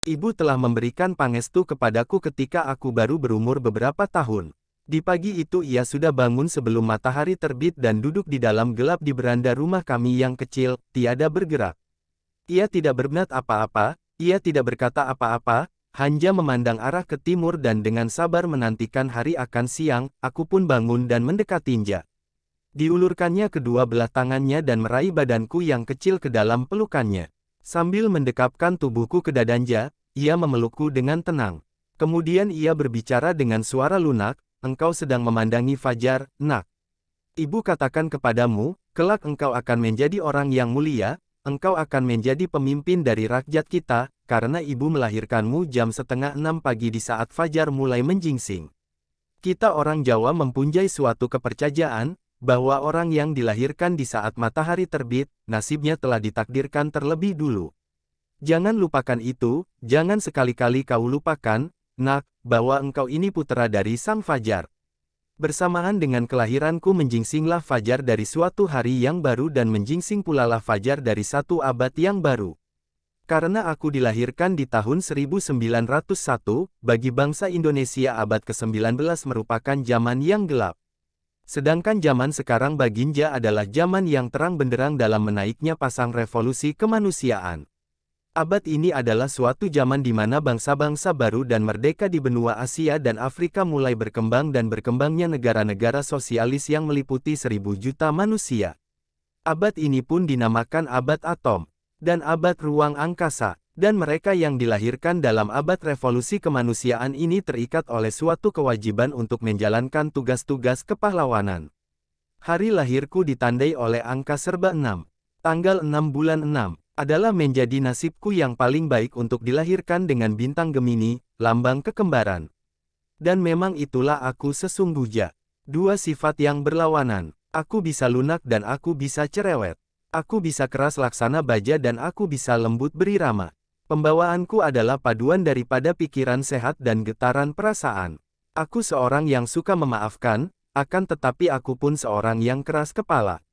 Ibu telah memberikan pangestu kepadaku ketika aku baru berumur beberapa tahun. Di pagi itu ia sudah bangun sebelum matahari terbit dan duduk di dalam gelap di beranda rumah kami yang kecil, tiada bergerak. Ia tidak berminat apa-apa, ia tidak berkata apa-apa, hanya memandang arah ke timur dan dengan sabar menantikan hari akan siang. Aku pun bangun dan mendekatinya. Diulurkannya kedua belah tangannya dan meraih badanku yang kecil ke dalam pelukannya. Sambil mendekapkan tubuhku ke dadanya, ia memelukku dengan tenang. Kemudian ia berbicara dengan suara lunak, "Engkau sedang memandangi fajar, nak. Ibu katakan kepadamu, kelak engkau akan menjadi orang yang mulia, engkau akan menjadi pemimpin dari rakyat kita, karena ibu melahirkanmu jam 5:30 pagi di saat fajar mulai menjingsing." Kita orang Jawa mempunyai suatu kepercayaan, bahwa orang yang dilahirkan di saat matahari terbit, nasibnya telah ditakdirkan terlebih dulu. Jangan lupakan itu, jangan sekali-kali kau lupakan, nak, bahwa engkau ini putera dari Sang Fajar. Bersamaan dengan kelahiranku menjingsinglah fajar dari suatu hari yang baru dan menjingsing pula lah fajar dari satu abad yang baru. Karena aku dilahirkan di tahun 1901, bagi bangsa Indonesia abad ke-19 merupakan zaman yang gelap. Sedangkan zaman sekarang baginja adalah zaman yang terang benderang dalam menaiknya pasang revolusi kemanusiaan. Abad ini adalah suatu zaman di mana bangsa-bangsa baru dan merdeka di benua Asia dan Afrika mulai berkembang dan berkembangnya negara-negara sosialis yang meliputi 1.000 juta manusia. Abad ini pun dinamakan abad atom, dan abad ruang angkasa. Dan mereka yang dilahirkan dalam abad revolusi kemanusiaan ini terikat oleh suatu kewajiban untuk menjalankan tugas-tugas kepahlawanan. Hari lahirku ditandai oleh angka serba 6. Tanggal 6 bulan 6, adalah menjadi nasibku yang paling baik untuk dilahirkan dengan bintang Gemini, lambang kekembaran. Dan memang itulah aku sesungguhnya. Dua sifat yang berlawanan. Aku bisa lunak dan aku bisa cerewet. Aku bisa keras laksana baja dan aku bisa lembut berirama. Pembawaanku adalah paduan daripada pikiran sehat dan getaran perasaan. Aku seorang yang suka memaafkan, akan tetapi aku pun seorang yang keras kepala.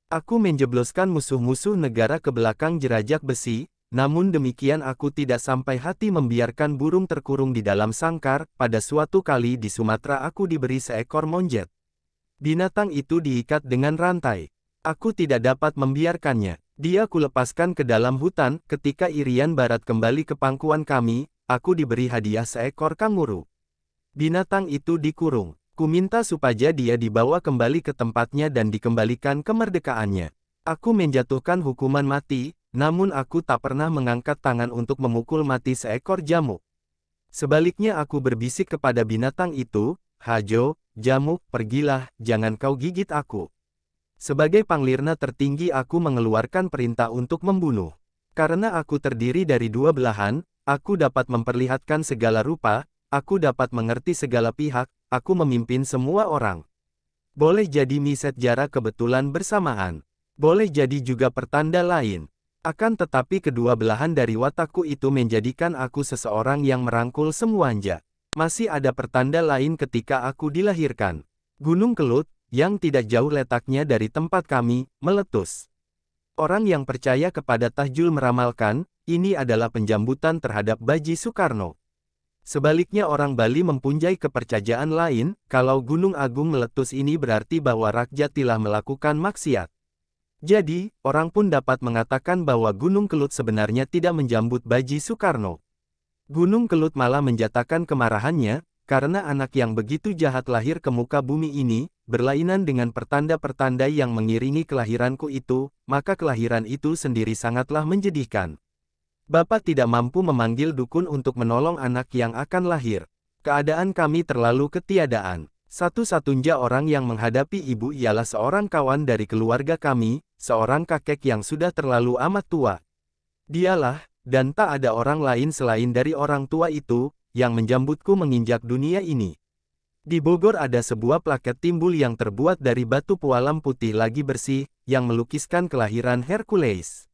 Aku menjebloskan musuh-musuh negara ke belakang jerajak besi, namun demikian aku tidak sampai hati membiarkan burung terkurung di dalam sangkar. Pada suatu kali di Sumatera aku diberi seekor monjet. Binatang itu diikat dengan rantai. Aku tidak dapat membiarkannya. Dia kulepaskan ke dalam hutan. Ketika Irian Barat kembali ke pangkuan kami, aku diberi hadiah seekor kanguru. Binatang itu dikurung. Kuminta supaya dia dibawa kembali ke tempatnya dan dikembalikan kemerdekaannya. Aku menjatuhkan hukuman mati, namun aku tak pernah mengangkat tangan untuk memukul mati seekor jamuk. Sebaliknya aku berbisik kepada binatang itu, "Hajo, jamuk, pergilah, jangan kau gigit aku." Sebagai panglirna tertinggi aku mengeluarkan perintah untuk membunuh. Karena aku terdiri dari dua belahan, aku dapat memperlihatkan segala rupa, aku dapat mengerti segala pihak, aku memimpin semua orang. Boleh jadi miset jarak kebetulan bersamaan. Boleh jadi juga pertanda lain. Akan tetapi kedua belahan dari watakku itu menjadikan aku seseorang yang merangkul semuanya. Masih ada pertanda lain ketika aku dilahirkan. Gunung Kelut, yang tidak jauh letaknya dari tempat kami, meletus. Orang yang percaya kepada Tahjul meramalkan, ini adalah penjambutan terhadap Baji Soekarno. Sebaliknya orang Bali mempunyai kepercayaan lain, kalau Gunung Agung meletus ini berarti bahwa rakyat telah melakukan maksiat. Jadi, orang pun dapat mengatakan bahwa Gunung Kelut sebenarnya tidak menjambut Baji Soekarno. Gunung Kelut malah menjatakan kemarahannya, karena anak yang begitu jahat lahir ke muka bumi ini, berlainan dengan pertanda-pertanda yang mengiringi kelahiranku itu, maka kelahiran itu sendiri sangatlah menjadikan. Bapak tidak mampu memanggil dukun untuk menolong anak yang akan lahir. Keadaan kami terlalu ketiadaan. Satu-satunya orang yang menghadapi ibu ialah seorang kawan dari keluarga kami, seorang kakek yang sudah terlalu amat tua. Dialah, dan tak ada orang lain selain dari orang tua itu, yang menjambutku menginjak dunia ini. Di Bogor ada sebuah plaket timbul yang terbuat dari batu pualam putih lagi bersih, yang melukiskan kelahiran Hercules.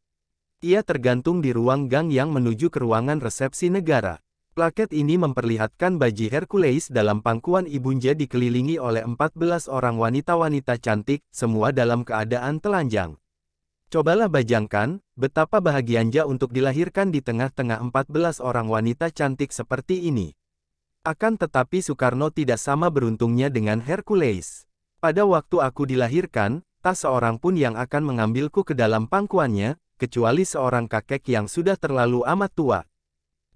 Ia tergantung di ruang gang yang menuju ke ruangan resepsi negara. Plaket ini memperlihatkan Baji Hercules dalam pangkuan ibunja dikelilingi oleh 14 orang wanita-wanita cantik, semua dalam keadaan telanjang. Cobalah bayangkan, betapa bahagianya untuk dilahirkan di tengah-tengah 14 orang wanita cantik seperti ini. Akan tetapi Soekarno tidak sama beruntungnya dengan Hercules. Pada waktu aku dilahirkan, tak seorang pun yang akan mengambilku ke dalam pangkuannya, kecuali seorang kakek yang sudah terlalu amat tua.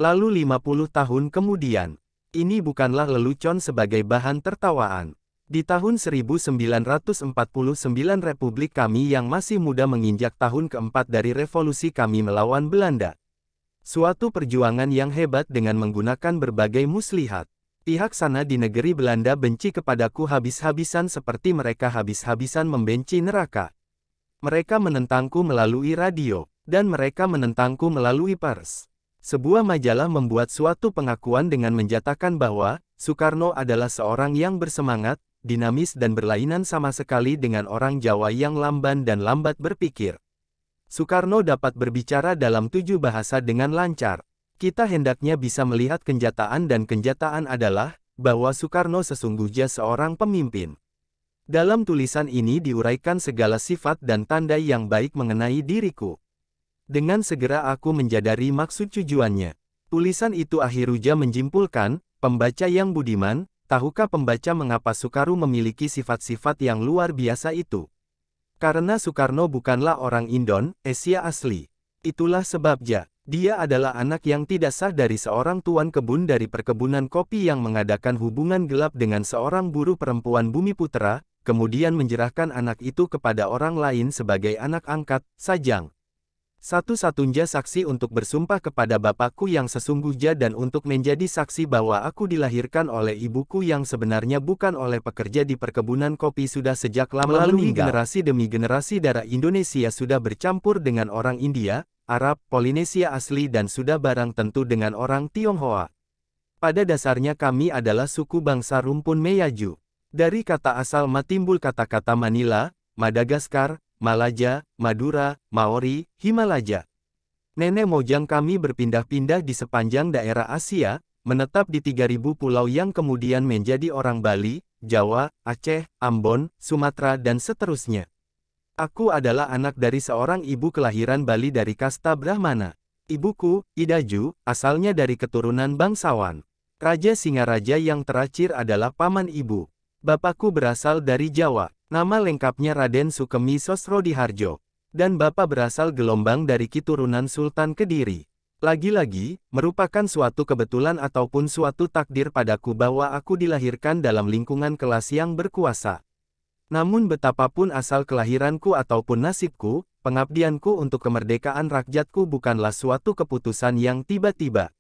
Lalu 50 tahun kemudian, ini bukanlah lelucon sebagai bahan tertawaan. Di tahun 1949 Republik kami yang masih muda menginjak tahun keempat dari revolusi kami melawan Belanda. Suatu perjuangan yang hebat dengan menggunakan berbagai muslihat. Pihak sana di negeri Belanda benci kepadaku habis-habisan seperti mereka habis-habisan membenci neraka. Mereka menentangku melalui radio, dan mereka menentangku melalui pers. Sebuah majalah membuat suatu pengakuan dengan menjatakan bahwa Soekarno adalah seorang yang bersemangat, dinamis dan berlainan sama sekali dengan orang Jawa yang lamban dan lambat berpikir. Soekarno dapat berbicara dalam 7 bahasa dengan lancar. Kita hendaknya bisa melihat kenyataan dan kenyataan adalah, bahwa Soekarno sesungguhnya seorang pemimpin. Dalam tulisan ini diuraikan segala sifat dan tanda yang baik mengenai diriku. Dengan segera aku menjadari maksud tujuannya. Tulisan itu akhirnya menyimpulkan, pembaca yang budiman, tahukah pembaca mengapa Soekarno memiliki sifat-sifat yang luar biasa itu? Karena Soekarno bukanlah orang Indonesia asli. Itulah sebabnya, dia adalah anak yang tidak sah dari seorang tuan kebun dari perkebunan kopi yang mengadakan hubungan gelap dengan seorang buruh perempuan Bumiputra, kemudian menyerahkan anak itu kepada orang lain sebagai anak angkat, Sajang. Satu-satunya saksi untuk bersumpah kepada bapakku yang sesungguhnya dan untuk menjadi saksi bahwa aku dilahirkan oleh ibuku yang sebenarnya bukan oleh pekerja di perkebunan kopi sudah sejak lama melalui generasi demi generasi darah Indonesia sudah bercampur dengan orang India, Arab, Polinesia asli dan sudah barang tentu dengan orang Tionghoa. Pada dasarnya kami adalah suku bangsa rumpun Meyaju. Dari kata asal timbul kata-kata Manila, Madagaskar, Malaja, Madura, Maori, Himalaya. Nenek moyang kami berpindah-pindah di sepanjang daerah Asia, menetap di 3.000 pulau yang kemudian menjadi orang Bali, Jawa, Aceh, Ambon, Sumatera dan seterusnya. Aku adalah anak dari seorang ibu kelahiran Bali dari kasta Brahmana. Ibuku, Idaju, asalnya dari keturunan bangsawan. Raja Singaraja yang terakhir adalah paman ibu. Bapakku berasal dari Jawa. Nama lengkapnya Raden Sukemi Sosrodiharjo. Dan bapak berasal gelombang dari keturunan Sultan Kediri. Lagi-lagi, merupakan suatu kebetulan ataupun suatu takdir padaku bahwa aku dilahirkan dalam lingkungan kelas yang berkuasa. Namun betapapun asal kelahiranku ataupun nasibku, pengabdianku untuk kemerdekaan rakyatku bukanlah suatu keputusan yang tiba-tiba.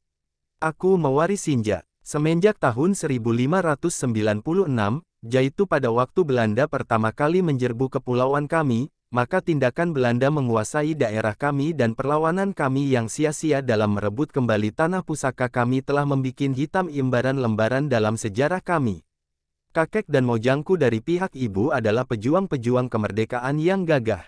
Aku mewarisinya. Semenjak tahun 1596, yaitu pada waktu Belanda pertama kali menyerbu kepulauan kami, maka tindakan Belanda menguasai daerah kami dan perlawanan kami yang sia-sia dalam merebut kembali tanah pusaka kami telah membuat hitam imbaran lembaran dalam sejarah kami. Kakek dan mojangku dari pihak ibu adalah pejuang-pejuang kemerdekaan yang gagah.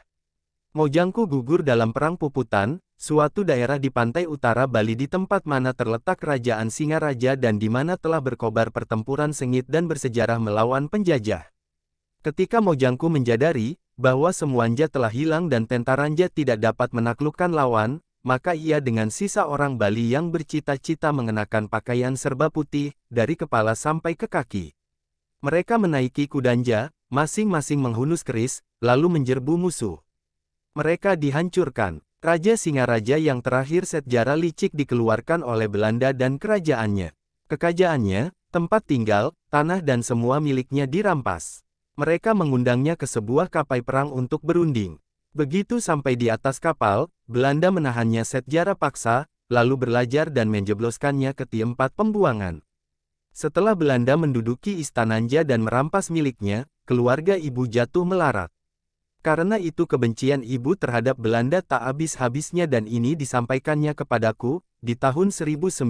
Mojangku gugur dalam Perang Puputan, suatu daerah di pantai utara Bali di tempat mana terletak Kerajaan Singaraja dan di mana telah berkobar pertempuran sengit dan bersejarah melawan penjajah. Ketika mojangku menjadari bahwa semuanya telah hilang dan tentaranya tidak dapat menaklukkan lawan, maka ia dengan sisa orang Bali yang bercita-cita mengenakan pakaian serba putih, dari kepala sampai ke kaki. Mereka menaiki kudanya, masing-masing menghunus keris, lalu menyerbu musuh. Mereka dihancurkan. Raja Singaraja yang terakhir sejarah licik dikeluarkan oleh Belanda dan kerajaannya. Kekayaannya, tempat tinggal, tanah dan semua miliknya dirampas. Mereka mengundangnya ke sebuah kapal perang untuk berunding. Begitu sampai di atas kapal, Belanda menahannya secara paksa, lalu berlajar dan menjebloskannya ke tempat pembuangan. Setelah Belanda menduduki istananya dan merampas miliknya, keluarga ibu jatuh melarat. Karena itu kebencian ibu terhadap Belanda tak habis-habisnya dan ini disampaikannya kepadaku, di tahun 1946,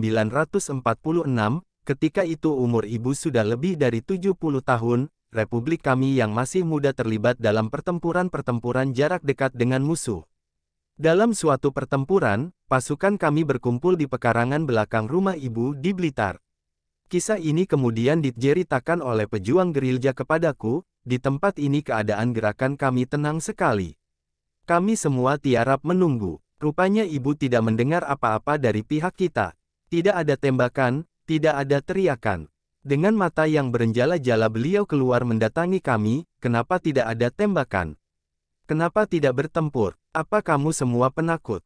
ketika itu umur ibu sudah lebih dari 70 tahun, Republik kami yang masih muda terlibat dalam pertempuran-pertempuran jarak dekat dengan musuh. Dalam suatu pertempuran, pasukan kami berkumpul di pekarangan belakang rumah ibu di Blitar. Kisah ini kemudian diceritakan oleh pejuang gerilya kepadaku, di tempat ini keadaan gerakan kami tenang sekali. Kami semua tiarap menunggu. Rupanya ibu tidak mendengar apa-apa dari pihak kita. Tidak ada tembakan, tidak ada teriakan. Dengan mata yang berenjala-jala beliau keluar mendatangi kami, kenapa tidak ada tembakan? Kenapa tidak bertempur? Apa kamu semua penakut?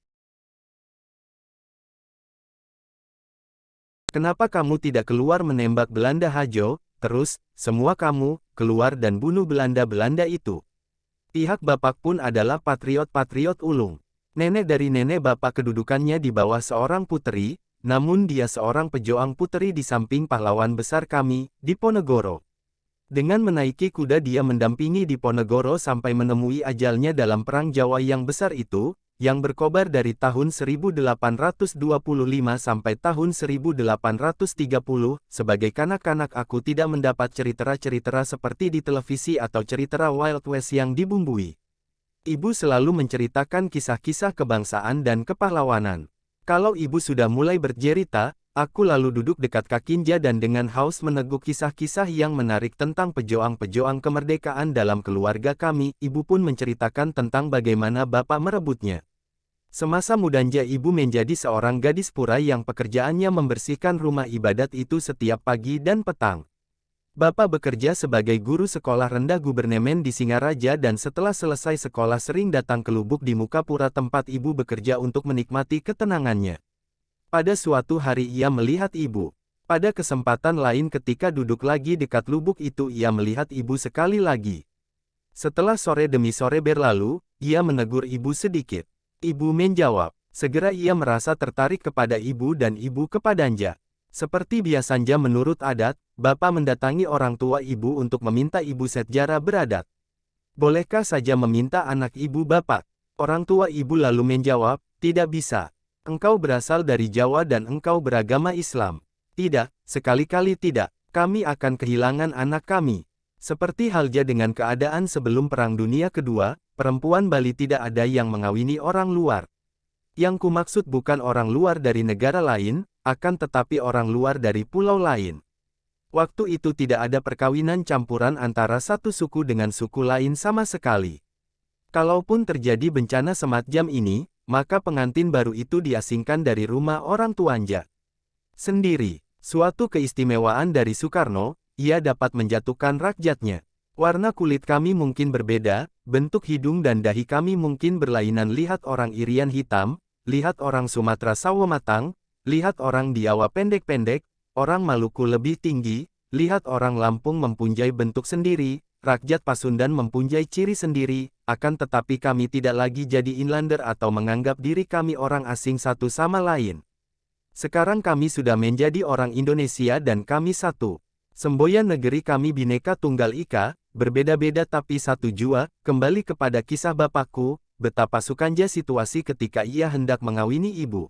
Kenapa kamu tidak keluar menembak Belanda Hajo, terus, semua kamu, keluar dan bunuh Belanda-Belanda itu? Pihak bapak pun adalah patriot-patriot ulung. Nenek dari nenek bapak kedudukannya di bawah seorang puteri, namun dia seorang pejuang puteri di samping pahlawan besar kami, Diponegoro. Dengan menaiki kuda dia mendampingi Diponegoro sampai menemui ajalnya dalam Perang Jawa yang besar itu, yang berkobar dari tahun 1825 sampai tahun 1830, sebagai kanak-kanak aku tidak mendapat cerita-cerita seperti di televisi atau cerita Wild West yang dibumbui. Ibu selalu menceritakan kisah-kisah kebangsaan dan kepahlawanan. Kalau ibu sudah mulai bercerita, aku lalu duduk dekat kakinja dan dengan haus meneguk kisah-kisah yang menarik tentang pejuang-pejuang kemerdekaan dalam keluarga kami. Ibu pun menceritakan tentang bagaimana bapak merebutnya. Semasa mudanya ibu menjadi seorang gadis pura yang pekerjaannya membersihkan rumah ibadat itu setiap pagi dan petang. Bapak bekerja sebagai guru sekolah rendah gubernemen di Singaraja dan setelah selesai sekolah sering datang ke lubuk di Mukapura tempat ibu bekerja untuk menikmati ketenangannya. Pada suatu hari ia melihat ibu. Pada kesempatan lain ketika duduk lagi dekat lubuk itu ia melihat ibu sekali lagi. Setelah sore demi sore berlalu, ia menegur ibu sedikit. Ibu menjawab. Segera ia merasa tertarik kepada ibu dan ibu kepadanya. Seperti biasanya menurut adat, bapak mendatangi orang tua ibu untuk meminta ibu sejarah beradat. Bolehkah saja meminta anak ibu bapak? Orang tua ibu lalu menjawab, tidak bisa. Engkau berasal dari Jawa dan engkau beragama Islam. Tidak, sekali-kali tidak. Kami akan kehilangan anak kami. Seperti halnya dengan keadaan sebelum Perang Dunia Kedua, perempuan Bali tidak ada yang mengawini orang luar. Yang kumaksud bukan orang luar dari negara lain, akan tetapi orang luar dari pulau lain. Waktu itu tidak ada perkawinan campuran antara satu suku dengan suku lain sama sekali. Kalaupun terjadi bencana semacam ini, maka pengantin baru itu diasingkan dari rumah orang tuanya sendiri. Suatu keistimewaan dari Soekarno, ia dapat menjatuhkan rakyatnya. Warna kulit kami mungkin berbeda, bentuk hidung dan dahi kami mungkin berlainan. Lihat orang Irian hitam, lihat orang Sumatera sawo matang, lihat orang Diawa pendek-pendek, orang Maluku lebih tinggi, lihat orang Lampung mempunyai bentuk sendiri, rakyat Pasundan mempunyai ciri sendiri, akan tetapi kami tidak lagi jadi inlander atau menganggap diri kami orang asing satu sama lain. Sekarang kami sudah menjadi orang Indonesia dan kami satu. Semboyan negeri kami Bhinneka Tunggal Ika, berbeda-beda tapi satu jua. Kembali kepada kisah bapakku, betapa sukanya situasi ketika ia hendak mengawini ibu.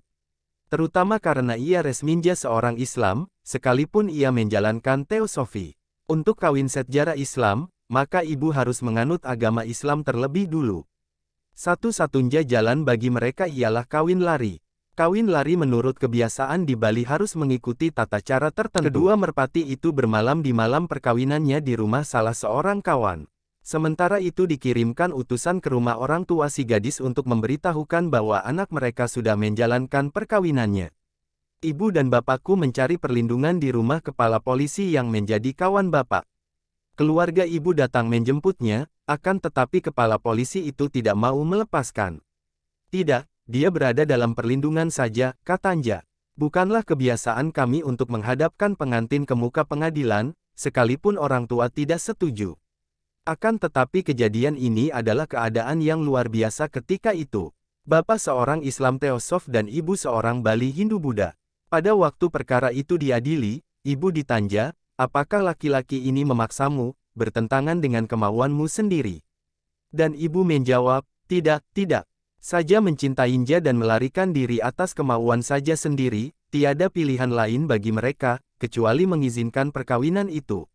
Terutama karena ia resminja seorang Islam, sekalipun ia menjalankan teosofi. Untuk kawin sejarah Islam, maka ibu harus menganut agama Islam terlebih dulu. Satu-satunya jalan bagi mereka ialah kawin lari. Kawin lari menurut kebiasaan di Bali harus mengikuti tata cara tertentu. Kedua merpati itu bermalam di malam perkawinannya di rumah salah seorang kawan. Sementara itu dikirimkan utusan ke rumah orang tua si gadis untuk memberitahukan bahwa anak mereka sudah menjalankan perkawinannya. Ibu dan bapakku mencari perlindungan di rumah kepala polisi yang menjadi kawan bapak. Keluarga ibu datang menjemputnya, akan tetapi kepala polisi itu tidak mau melepaskan. Tidak, dia berada dalam perlindungan saja, katanya. Bukanlah kebiasaan kami untuk menghadapkan pengantin ke muka pengadilan, sekalipun orang tua tidak setuju. Akan tetapi kejadian ini adalah keadaan yang luar biasa ketika itu. Bapak seorang Islam teosof dan ibu seorang Bali Hindu-Buddha. Pada waktu perkara itu diadili, ibu ditanya, apakah laki-laki ini memaksamu, bertentangan dengan kemauanmu sendiri? Dan ibu menjawab, tidak, saja mencintainya dan melarikan diri atas kemauan saja sendiri, tiada pilihan lain bagi mereka, kecuali mengizinkan perkawinan itu.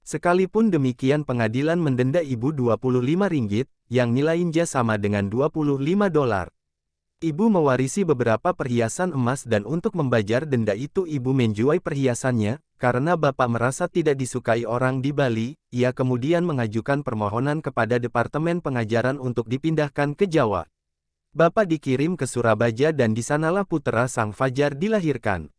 Sekalipun demikian pengadilan mendenda ibu 25 ringgit, yang nilainya sama dengan $25. Ibu mewarisi beberapa perhiasan emas dan untuk membayar denda itu ibu menjual perhiasannya, karena bapak merasa tidak disukai orang di Bali, ia kemudian mengajukan permohonan kepada Departemen Pengajaran untuk dipindahkan ke Jawa. Bapak dikirim ke Surabaya dan di sanalah putra Sang Fajar dilahirkan.